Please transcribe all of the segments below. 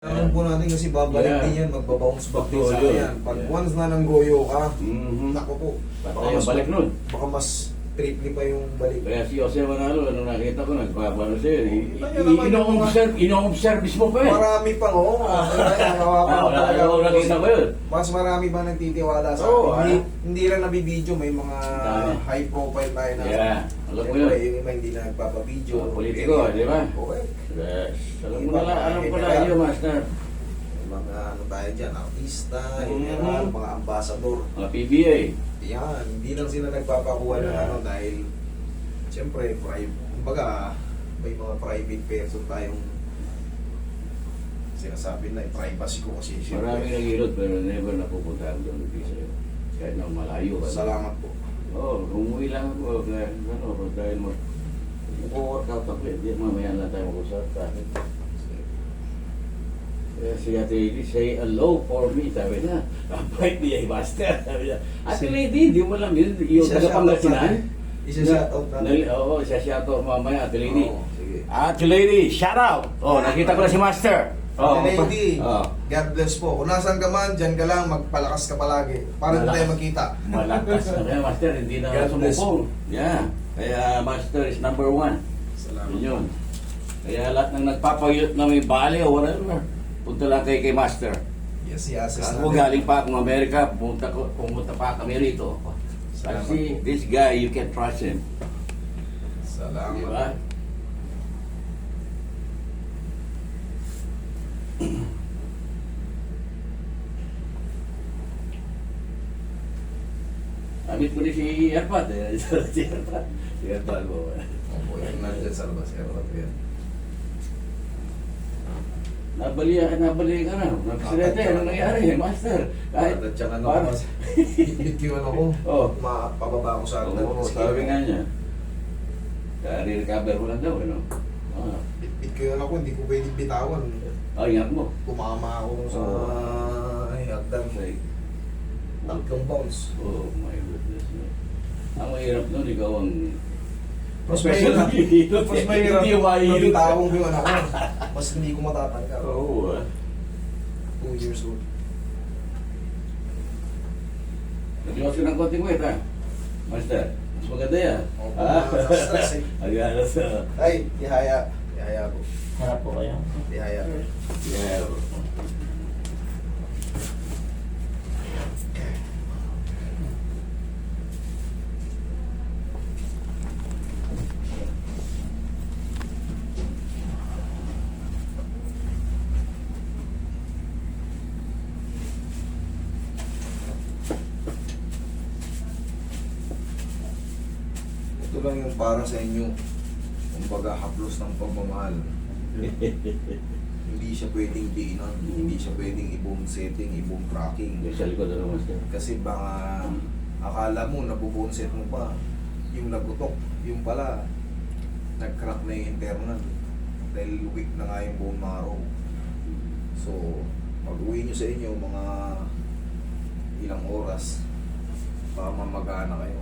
Alam po natin kasi babalik din yan, magbabounce back din sa yan. Pag once na nanggoyo ka, nako po. Patay ang balik nun. Baka mas triple pa yung balik. Kaya si Jose Manalo, anong nakita ko, nagpapano sa'yo. Ino-observe mo pa yun. Marami pa, oo. Ano nakita ko yun? Mas marami ba nagtitiwala sa Oo, akin? Hindi lang nabibideo, may mga high profile tayo na. Yeah, alam mo Siyempre, yun. yung iba hindi na nagpapabideo. Politiko, di ba? Okay. Yes. Alam mo na, alam ko na yun, Master. Mga ano tayo dyan, artista, general, mga ambassador. Mga PBA. Yan, hindi lang sila nagpapakuha ng ano dahil siyempre, kumbaga, may mga private person tayong sinasabi na privacy ko kasi Maraming nag-irot pero never napupunta ang doon sa'yo. Kahit na malayo. Salamat po. Oo, umuwi lang ako. Dahil mag-workout ako. Hindi, mamaya lang tayo mag-usap. Kaya si Ate Lady, say hello for me. Sabi na, kapait niya yung master. Sabi niya, Ate Lady, di mo lang yun. Yung taga-Pangasinan. Isa-shoutout natin. Oo, isa-shoutout mamaya, Ate Lady. Oo, sige. Ate Lady, shout out! Oh, nakita ko na si Master. Ate Lady, Oh. God bless po. Kung nasan ka man, dyan ka lang, magpalakas ka palagi. Para hindi tayo magkita. Malakas na kaya, Master. Hindi na God bless sumupong. Yeah. Kaya Master is number 1. Salamat. Yun. Kaya lahat ng nagpapayot na may bali o whatever, punta lang kay Master. Yes, yes. Ako galing pa akong Amerika, pumunta pa kami rito. Salamat Kasi po. this guy, you can trust him. Salamat. Diba? Amit ko rin si Arpat. Si Arpat. Si Arpat mo. Opo, yan nandyan sa labas. Erot yan. Nabali ka na. Nagsilete, ano nangyari, Master? Kahit At saka ano parang- mas bit yung ano ko. Oh. Mapababa ko sa agad. Oo, sabi nga niya. Kaya-recover mo lang daw, ano? Ah. Bit ko yun ako, hindi ko pwedeng bitawan. Ingat mo. Tumama ako sa hagdan. Tatlong bounce. Oh my goodness. Ang mahirap nun, ikaw ang... Mas mahirap. Mas mahirap. Hindi yung mahirap. Bitawang yung anak ko. Mas hindi ko matatanggal. Oo, 2 years old. Nag-loss ka ng konting weight, ha? Master, mas maganda yan. Opo, nakaka-stress eh. Agala sa... Ay, tihaya. Tihaya po. Harap po kayo. Tihaya. Yeah. Ito lang yung para sa inyo. Kumbaga, haplos ng pagmamahal. Hindi siya pwedeng diinan. Hindi siya pwedeng ibong setting, ibong tracking. Yung sa likod, ano, Master? Kasi baka akala mo, nabubonset mo pa. Yung nagutok, yung pala, nag-crack na yung internal. Dahil weak na nga yung bone marrow. So, pag-uwi nyo sa inyo, mga ilang oras, para mamagana kayo.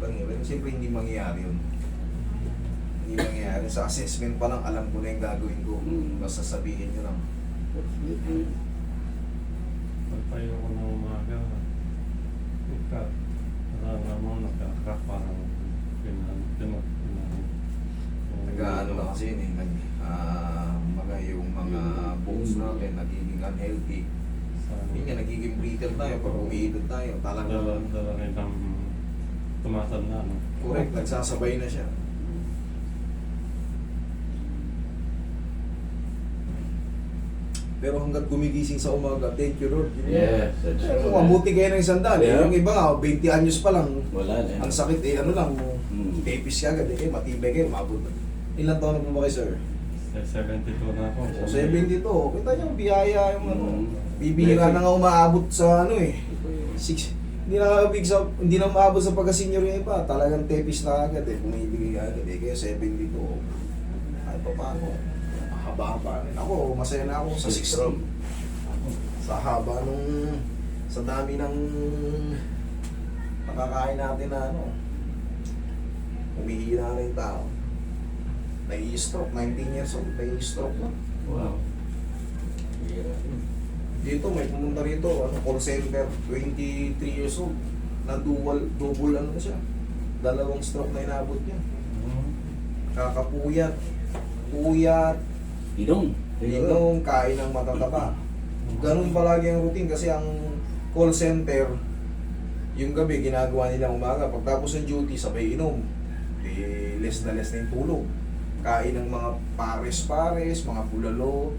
Pero siyempre hindi mangyayari yun. Hindi mangyayari. Sa assessment pa lang, alam ko na yung gagawin ko. Basta sabihin nyo lang. Pagpayo ko ng umaga, nagka mo, nagka-crack parang Nag-ano na kasi yun eh. Mga yung mga bones natin nagiging unhealthy. Yun nga, nagiging brittle tayo pag umiidot tayo. Talagang Dala rin ng tumatanda, no? correct, nagsasabay na siya. Pero hanggat gumigising sa umaga, thank you Lord. Yun Yes, that's Pero right. mabuti kayo ng isandaan. Yeah. Yung iba nga, 20 anyos pa lang. Wala na. Ang sakit eh, ano lang, Hmm. tepis ka agad eh, matibay kayo, maabot na. Ilan taon na po ba kayo, sir? 72 na ako. O, 72. Kita niyo, biyaya yung ano. Mm. Bibihira na nga umaabot sa ano eh. Hindi na umaabot sa pagka-senior yung iba. Talagang tepis na agad eh. Bumibigay agad eh. Kaya 72. Ay pa paano? Haba-haba rin. Ako, masaya na ako sa 6 round. Sa haba nung... Sa dami ng... Nakakain natin na ano. Humihina na yung tao. Nai-stroke, 19 years old, nai-stroke na. Wow. Dito may pumunta rito, call center, 23 years old. Na double ano na siya. 2 stroke na inabot niya. Kakapuyat, puyat, inom, kain ng matataba. Ganun palagi ang routine kasi ang call center, yung gabi ginagawa nila umaga. Pagtapos ng duty, sabay inom. Less na yung tulog. Kain ng mga pares-pares, mga bulalo.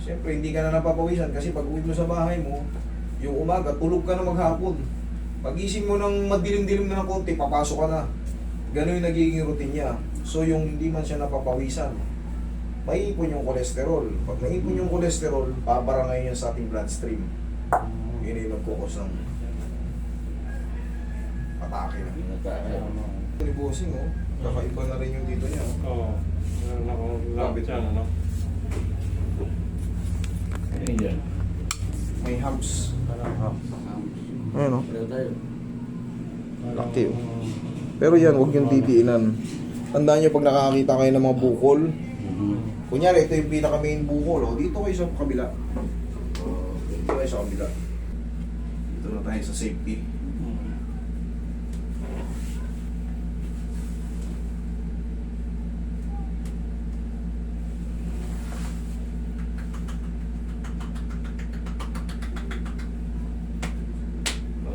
Siyempre, hindi ka na napapawisan kasi pag uwi mo sa bahay mo, yung umaga, tulog ka na maghapon. Pag-ising mo ng madilim-dilim na ng konti, papasok ka na. Ganun yung nagiging routine niya. So, yung hindi man siya napapawisan, maiipon yung kolesterol. Pag naipon yung kolesterol, pabarangay yan sa ating bloodstream. Yun yung nagkukos ng atake na. Ni bossing, oh. Kakaiba na rin yung dito niya. Oo. Meron akong labit yan, ano? May humps. Parang half. Ayun, oh. Parang, Laki, oh. Pero yan, huwag yung titiinan. Tandaan nyo pag nakakita kayo ng mga bukol. Kunyari, ito yung pinaka main bukol. Oh. Dito kayo sa kabila. Dito kayo sa kabila. Dito na tayo sa safety.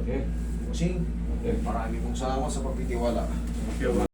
Okay. Kasi marami mong salamat sa pagtitiwala. okay.